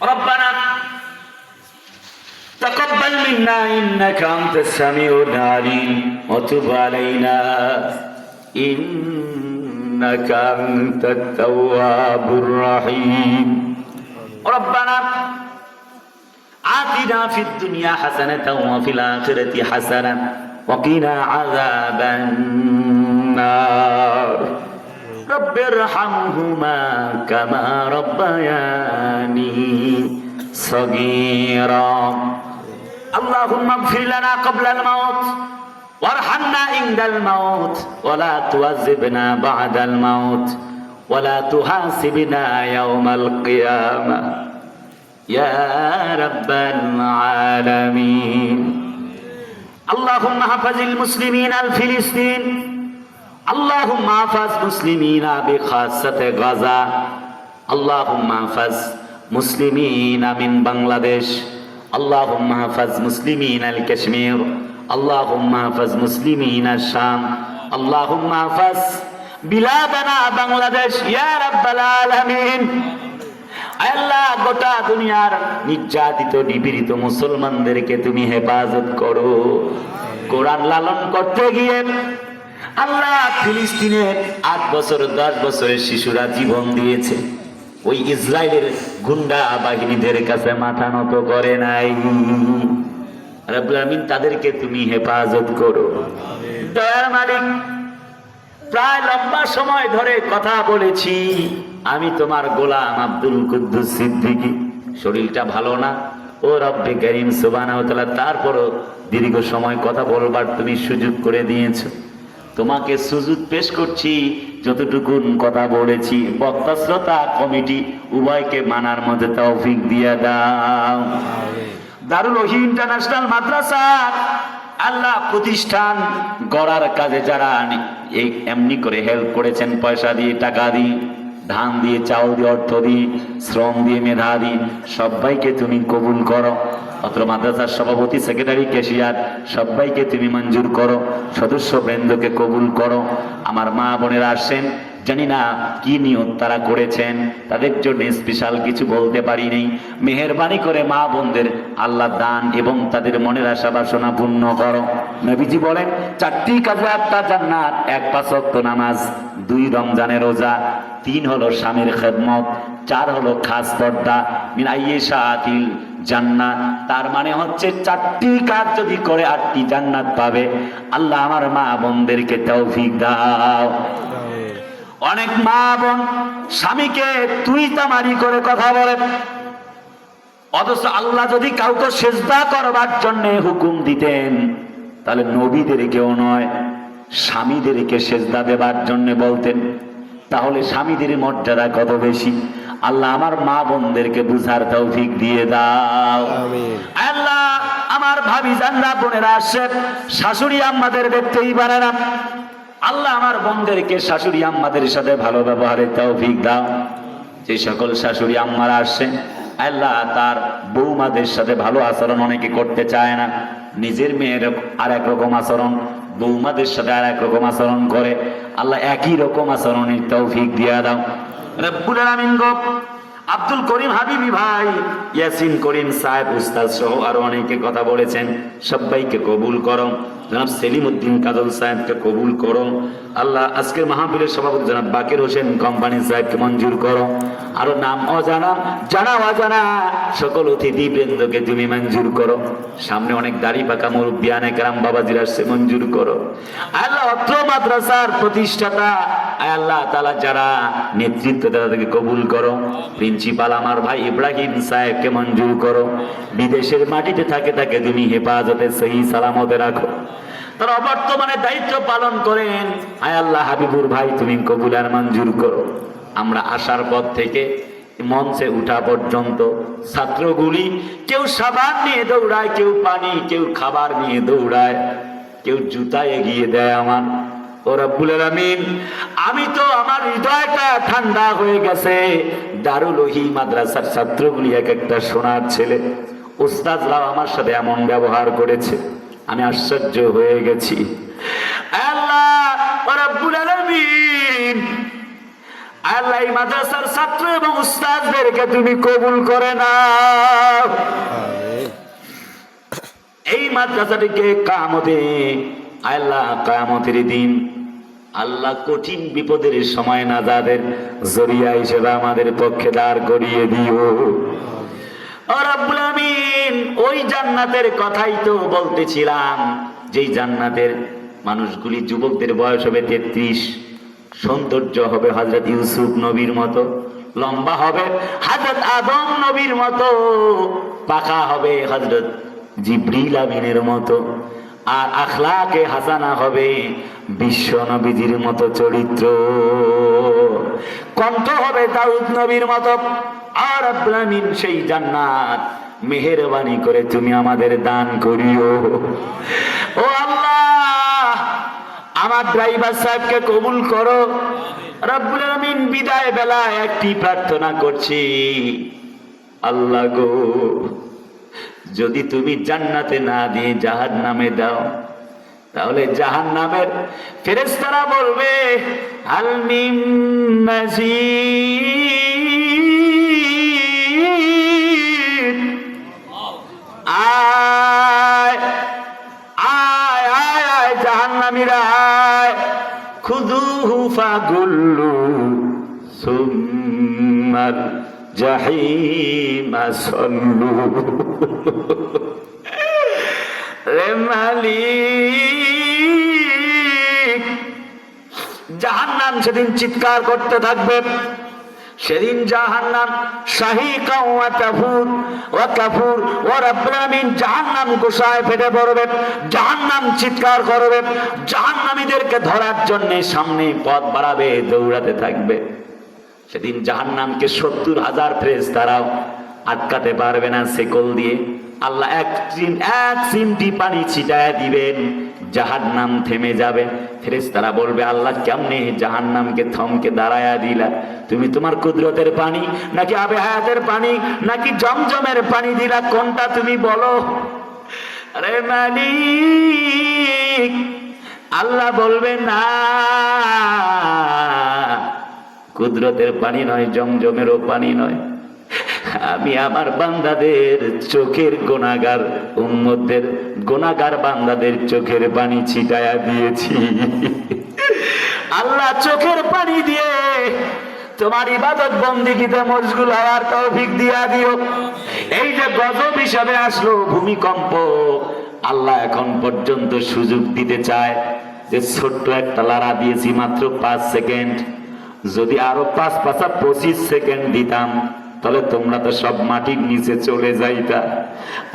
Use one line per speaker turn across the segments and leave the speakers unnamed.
রব্বানা তাকাব্বাল মিন্না ইন্নাকা আনতাস সামিউল আলিম ওয়া তুব আলাইনা ইন্নাকা আনতাত তাওয়াবুর রহিম। রব্বানা আতিনা ফিদ দুনিয়া হাসানাতাও ওয়া ফিল আখিরাতি হাসানাতাও ওয়া কিনা আযাবান নার। রব্বিরহামহুমা কামা রাব্বায়ানি সগীরা। আল্লাহুম্মা ইগফির লানা ক্বাবলাল মাউত ওয়ারহামনা ইনদাল মাউত ওয়া লা তুআযিবনা বা'দাল মাউত ওয়া লা তুহাসিবনা ইয়াওমাল কিয়ামাহ ইয়া রাব্বাল আলামিন। আল্লাহুম্মা হাফিজিল মুসলিমিনা আল ফিলিস্তিন। আল্লাহুম্মা হাফিজ মুসলিমিনা বিখাসাতি গাজা। আল্লাহুম্মা হাফিজ মুসলিমিনা মিন বাংলাদেশ। আল্লাহুম্মা হাফিজ মুসলিমিনা আল কাশ্মীর। আল্লাহুম্মা হাফিজ মুসলিমিনা শাম। আল্লাহুম্মা হাফিজ বিলাদানা বাংলাদেশ ইয়া রাব্বাল আলামিন। আল্লাহ, গোটা দুনিয়ার নির্যাতিত নিপীড়িত মুসলমানদেরকে তুমি হেফাজত করো। কোরআন লালন করতে গিয়ে আল্লাহ ফিলিস্তিনের 8 বছর 10 বছরের শিশুরা জীবন দিয়েছে। ওই ইসরায়েলের গুন্ডা বাহিনীদের কাছে মাথা নত করে নাই। রব্বুল আমিন, তাদেরকে তুমি হেফাজত করো। দয়ার মালিক, প্রায় লম্বা সময় ধরে কথা বলেছি। আমি তোমার গোলাম আব্দুল কুদ্দুস সিদ্দিকী, শরীরটা ভালো না। ও রব্বে কারীম সুবহানাহু ওয়া তাআলা, তারপরও দীর্ঘ সময় কথা বলবার তুমি সুযোগ করে দিয়েছো। তোমাকে সুজুদ পেশ করছি, যতটুকু কথা বলেছি। বক্তা শ্রোতা কমিটি উভয়কে মানার মধ্যে তৌফিক দিয়ে দাও। দারুল ওহী ইন্টারন্যাশনাল মাদ্রাসা আল্লাহ প্রতিষ্ঠান গড়ার কাজে যারা এই এমনি করে হেল্প করেছেন, পয়সা দিয়ে, টাকা দিয়ে, ধান দিয়ে, চাউল দিয়ে, অর্থ দিয়ে, শ্রম দিয়ে, মেধা দিয়ে, সবাইকে তুমি কবুল করো। অত্র মাদ্রাসার সভাপতি, সেক্রেটারি, ক্যাশিয়ার সবাইকে তুমি মঞ্জুর করো। সদস্য বৃন্দকে কবুল করো। আমার মা বোনেরা আসেন, জানি না কি নিয়ত তারা করেছেন, তাদের জন্য স্পেশাল কিছু বলতে পারি নাই। মেহেরবানি করে মা বোনদের আল্লাহ দান এবং তাদের মনের আশা বাসনা পূর্ণ করো। নবীজি বলেন, 4টি কাজে 8টা জান্নাত। 1 5 ওয়াক্ত নামাজ, 2 রমজানের রোজা, 3 হলো স্বামীর খেদমত, 4 হলো খাস পর্দা, মিন আইয়িশাতিল জান্নাত। তার মানে হচ্ছে 4টি কাজ যদি করে 8টি জান্নাত পাবে। আল্লাহ আমার মা বোনদেরকে তৌফিক দাও। অনেক মা বোন স্বামীকে তুই তামারি করে কথা বলে, অথচ আল্লাহ যদি কাউকে সেজদা করবার জন্য হুকুম দিতেন, তাহলে নবীদেরকেও নয়, স্বামীদেরকে সেজদা দেবার জন্য বলতেন। তাহলে স্বামীদের মর্যাদা কত বেশি। আল্লাহ আমার মা বোনদেরকে বুঝার তৌফিক দিয়ে দাও। আল্লাহ আমার ভাবি জানরা বোনেরা আসে, শাশুড়ি আম্মাদের দেখতেই পারে না। আল্লাহ আমার বোনদেরকে শাশুড়ি আম্মাদের সাথে ভালো ব্যবহারের তৌফিক দাও। যে সকল শাশুড়ি আম্মারা আসে, আল্লাহ তার বৌমাদের সাথে ভালো আচরণ অনেকে করতে চায় না। নিজের মেয়ের আর এক রকম আচরণ, বৌমাদের সাথে আর এক রকম আচরণ করে। আল্লাহ একই রকম আচরণের তৌফিক দিয়া দাও। রব্বুল আলামিন গো, আব্দুল করিম হাবিবি ভাই, ইয়াসিন করিম সাহেব, উস্তাদ সহ আরো অনেকে কথা বলেছেন, সবাইকে কবুল করো। জনাব সেলিম উদ্দিন কাজল সাহেবকে কবুল করো। আল্লাহ আজকের মাহফিলের সভাপতি জনাব বাকির হোসেন কোম্পানি সাহেবকে মঞ্জুর করো। আরো নাম অজানা, জানা অজানা সকল অতিথি বৃন্দকে তুমি মঞ্জুর করো। সামনে অনেক দাড়ি পাকা মুরব্বিয়ানে কেরাম বাবাজির আসছে, মঞ্জুর করো। আল্লাহ অত্র মাদ্রাসার প্রতিষ্ঠাতা আল্লাহ তাআলা যারা নেতৃত্ব তাদেরকে কবুল করো। প্রিন্সিপাল আমার ভাই ইব্রাহিম সাহেবকে মঞ্জুর করো। বিদেশের মাটিতে থাকে তাকে তুমি হেফাজতে সহি সালামতে রাখো। তারা বর্তমানে দায়িত্ব পালন করেন, আয় আল্লাহ হাবিবুর ভাই তুমি কবুল আর মঞ্জুর করো। আমরা আসার পর থেকে মঞ্চে উঠা পর্যন্ত ছাত্রগুলি কেউ সাবান নিয়ে দৌড়ায়, কেউ পানি, কেউ খাবার নিয়ে দৌড়ায়, কেউ জুতা এগিয়ে দেয়। আমার ও রব্বুল আলামিন, আমি তো আমার হৃদয়টা ঠান্ডা হয়ে গেছে। দারুল ওহী মাদ্রাসার ছাত্রগুলি এক একটা সোনার ছেলে। উস্তাদরাও আমার সাথে এমন ব্যবহার করেছে, আমি আশ্চর্য হয়ে গেছি। আল্লাহ রাব্বুল আলামিন, আল্লাহ এই মাদ্রাসার ছাত্র এবং উস্তাদদেরকে তুমি কবুল করে নাও। এই মাদ্রাসাটিকে কিয়ামতে, আল্লাহ কিয়ামতের দিন আল্লাহ কঠিন বিপদের সময় নাজাতের জরিয়া হিসেবে আমাদের পক্ষে দাঁড় করিয়ে দিও। ও রব্বুল আমিন, ওই জান্নাতের কথাই তো বলতেছিলাম, যেই জান্নাতের মানুষগুলি যুবকদের বয়স হবে 33, সৌন্দর্য হবে হযরত ইউসুফ নবীর মতো, লম্বা হবে হযরত আদম নবীর মতো, পাকা হবে হযরত জিবরিল আমিনের মতো, আর আখলাকে হাসানা হবে বিশ্ব নবীজির মতো চরিত্র, কণ্ঠ হবে দাউদ নবীর মতো। আর রব্বুল আমিন সেই জান্নাত মেহেরবানি করে তুমি আমাদের দান করিও। ও আল্লাহ, আমার ড্রাইভার সাহেবকে কবুল করো রব্বুল আমিন। বিদায় বেলায় একটি প্রার্থনা করছি, আল্লাহ গো, যদি তুমি জান্নাতে না দিয়ে জাহান্নামে দাও, তাহলে জাহান্নামের ফেরেশতারা বলবে হাল মিন মাজিদ, আয় আয় আয় আয় জাহান্নামীরা আয়, খুযুহু ফাগুল্লু সুম্মাল জাহিমা সাল্লু। রে মালিক, জাহান্নাম সেদিন চিৎকার করতে থাকবে। সেদিন জাহান্নাম শাহিকা ওয়া তাফুর ওয়া কাফুর ওয়া রব্বুল আমিন, জাহান্নাম গোসায় ফেটে পড়বে, জাহান্নাম চিৎকার করবে, জাহান্নামীদেরকে ধরার জন্য সামনে পথ বাড়াবে, দৌড়াতে থাকবে। সেদিন জাহান্নামকে 70,000 ফেরেশতারাও আটকাতে পারবে না শিকল দিয়ে। আল্লাহ এক চিমটি পানি ছিটায় দিবেন, জাহান্নাম থেমে যাবে। ফেরেশতারা বলবে আল্লাহ কেমনে জাহান্নামকে থমকে দাঁড়ায়া দিলা? তুমি তোমার কুদরতের পানি নাকি আবে হায়াতের পানি নাকি জমজমের পানি দিলা? কোনটা তুমি বলো? আরে মালিক, আল্লাহ বলবে না, কুদরতের পানি নয়, জমজমেরও পানি নয়, আমি আমার বান্দাদের চোখের গুনাহগার উম্মতদের, গুনাহগার বান্দাদের চোখের পানি ছিটায়া দিয়েছি। আল্লাহ চোখের পানি দিয়ে তোমার ইবাদত বন্দেগীতে মশগুল হওয়ার তৌফিক দিয়া দিও। এই যে গজব হিসাবে আসলো ভূমিকম্প, আল্লাহ এখন পর্যন্ত সুযোগ দিতে চায় যে ছোট্ট একটা লাড়া দিয়েছি মাত্র 5 সেকেন্ড, যদি আরো 5-25 সেকেন্ড দিতাম তাহলে তোমরা তো সব মাটির নিচে চলে যাইতা।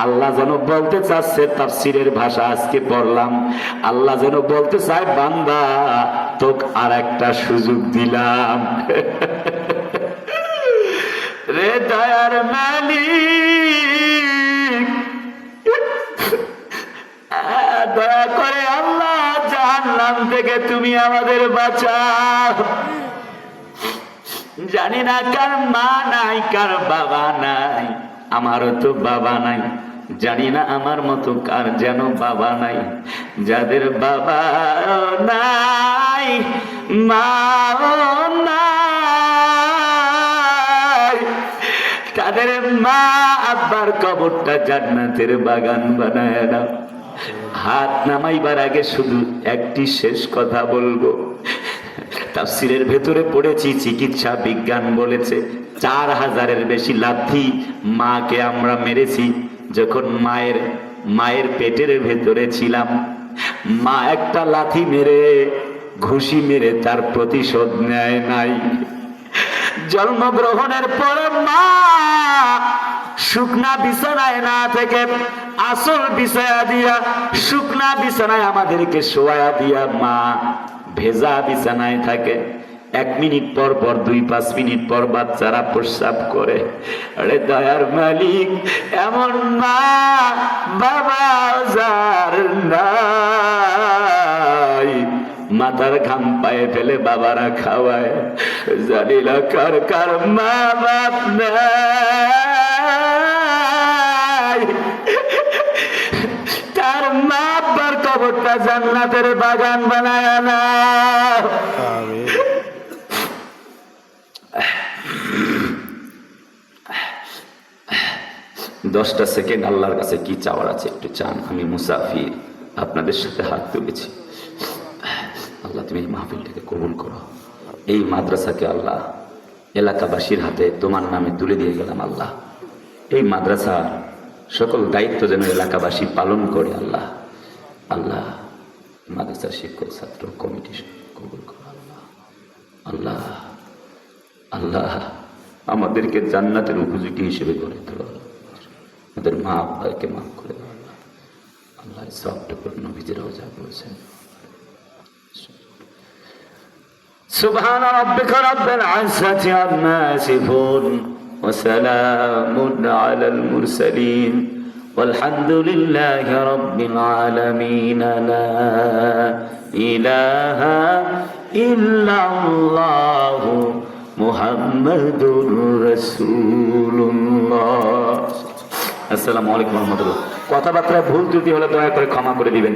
আল্লাহ যেন বলতে চাচ্ছে, তাফসীরের ভাষা আজকে পড়লাম, আল্লাহ যেন বলতে চায় বান্দা তোকে আর একটা সুযোগ দিলাম। রে দয়ার মালিক, দয়া করে আল্লাহ জাহান্নাম থেকে তুমি আমাদের বাঁচাও। জানি না কার মা নাই, কার বাবা নাই, আমারও তো বাবা নাই, জানি না আমার মতো কার যেন বাবা নাই। যাদের বাবা নাই, মাও নাই, তাদের মা আব্বার কবরটা জান্নাতের বাগান বানায় দাও। হাত নামাইবার আগে শুধু একটি শেষ কথা বলবো। তাফসীরের ভেতরে পড়েছি, চিকিৎসা বিজ্ঞান বলেছে 4000-এর বেশি লাথি মাকে আমরা মেরেছি যখন মায়ের পেটের ভেতরে ছিলাম। মা একটা লাথি মেরে, ঘুষি মেরে তার প্রতিশোধ নেয় নাই। জন্মগ্রহণের পরে মা শুকনা বিছানায় না থেকে আসল বিছায়া দিয়া, শুকনা বিছানায় আমাদেরকে শোয়া দিয়া মা ভেজা বিছানায় থাকে। 1 মিনিট পর পর 2-5 মিনিট পর বাচ্চারা প্রস্রাব করে। আরে দয়ার মালিক, এমন মা বাবা যার নাই, মাথার ঘাম পায়ে ফেলে বাবারা খাওয়ায়, জানি না কার কার মা বাপ নাই, তার মা আব্বার কবরটা জান্নাতের বাগান বানায় না। 10টা সেকেন্ড আল্লাহর কাছে কি চাওয়ার আছে একটু চান। আমি মুসাফির, আপনাদের সাথে হাত তুলেছি। আল্লাহ তুমি এই মাহফিলটাকে কবুল করো। এই মাদ্রাসাকে আল্লাহ এলাকাবাসীর হাতে তোমার নামে তুলে দিয়ে গেলাম। আল্লাহ এই মাদ্রাসার সকল দায়িত্ব যেন এলাকাবাসী পালন করে। আল্লাহ আল্লাহ মাদ্রাসার শিক্ষক ছাত্র কমিটি কবুল করো। আল্লাহ আল্লাহ আল্লাহ আমাদেরকে জান্নাতের উপযোগী হিসেবে করে তোলো। আমাদের মা আব্বাকে মাফ করে দাও। আল্লাহ আল্লাহ সবটুকু নবীজিরাও যা বলছেন। سبحان ربك رب العزة عما يصفون وسلام على المرسلين والحمد لله رب العالمين لا إله إلا الله محمد رسول الله। আসসালামু আলাইকুম ওয়া রাহমাতুল্লাহ। কথাবার্তায় ভুল ত্রুটি হলে দয়া করে ক্ষমা করে দিবেন।